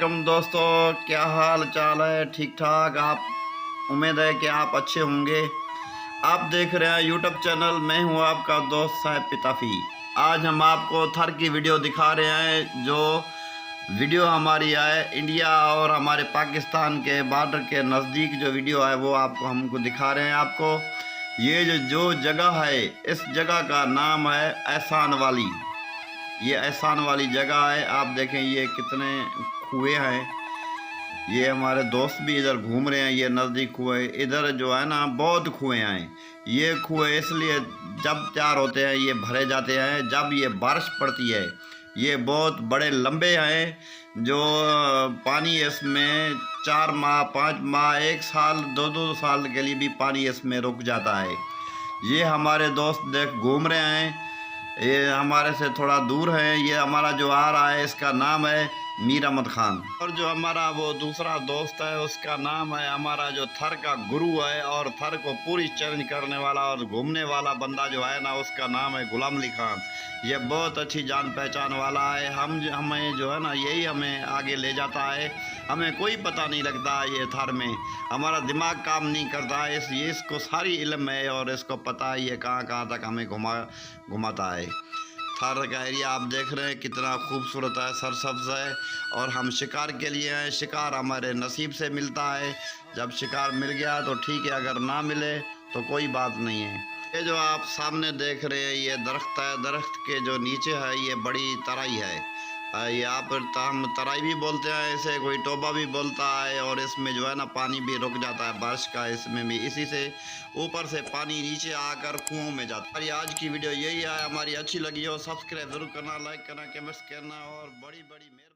वालेकुम दोस्तों, क्या हाल चाल है? ठीक ठाक। आप उम्मीद है कि आप अच्छे होंगे। आप देख रहे हैं यूट्यूब चैनल। मैं हूं आपका दोस्त साहिब पिताफी। आज हम आपको थर की वीडियो दिखा रहे हैं। जो वीडियो हमारी है इंडिया और हमारे पाकिस्तान के बॉर्डर के नज़दीक जो वीडियो है वो आपको हमको दिखा रहे हैं। आपको ये जो जगह है, इस जगह का नाम है एहसान वाली। ये एहसान वाली जगह है। आप देखें ये कितने कुएं हैं। ये हमारे दोस्त भी इधर घूम रहे हैं। ये नज़दीक कुएं, इधर जो है ना बहुत कुएं हैं। ये कुएं इसलिए जब तैयार होते हैं ये भरे जाते हैं जब ये बारिश पड़ती है। ये बहुत बड़े लंबे हैं। जो पानी इसमें 4 माह 5 माह 1 साल 2-2 साल के लिए भी पानी इसमें रुक जाता है। ये हमारे दोस्त देख घूम रहे हैं। ये हमारे से थोड़ा दूर है। ये हमारा जो आ रहा है इसका नाम है मीर अहमद खान। और जो हमारा वो दूसरा दोस्त है उसका नाम है, हमारा जो थर का गुरु है और थर को पूरी चैलेंज करने वाला और घूमने वाला बंदा जो है ना, उसका नाम है गुलाम अली खान। ये बहुत अच्छी जान पहचान वाला है। हमें जो है ना यही हमें आगे ले जाता है। हमें कोई पता नहीं लगता ये थर में। हमारा दिमाग काम नहीं करता है। इसको सारी इल्म है और इसको पता है ये कहाँ कहाँ तक हमें घुमाता है। थर का एरिया आप देख रहे हैं कितना खूबसूरत है, सरसब्ज है। और हम शिकार के लिए हैं। शिकार हमारे नसीब से मिलता है। जब शिकार मिल गया तो ठीक है, अगर ना मिले तो कोई बात नहीं है। ये जो आप सामने देख रहे हैं ये दरख्त है। दरख्त के जो नीचे है ये बड़ी तराई है। यहाँ पर हम तराई भी बोलते हैं इसे, कोई टोबा भी बोलता है। और इसमें जो है ना पानी भी रुक जाता है बारिश का। इसमें भी इसी से ऊपर से पानी नीचे आकर कुओं में जाता है। हमारी आज की वीडियो यही है। हमारी अच्छी लगी हो सब्सक्राइब जरूर करना, लाइक करना, कमेंट्स करना और बड़ी बड़ी मेहरबानी।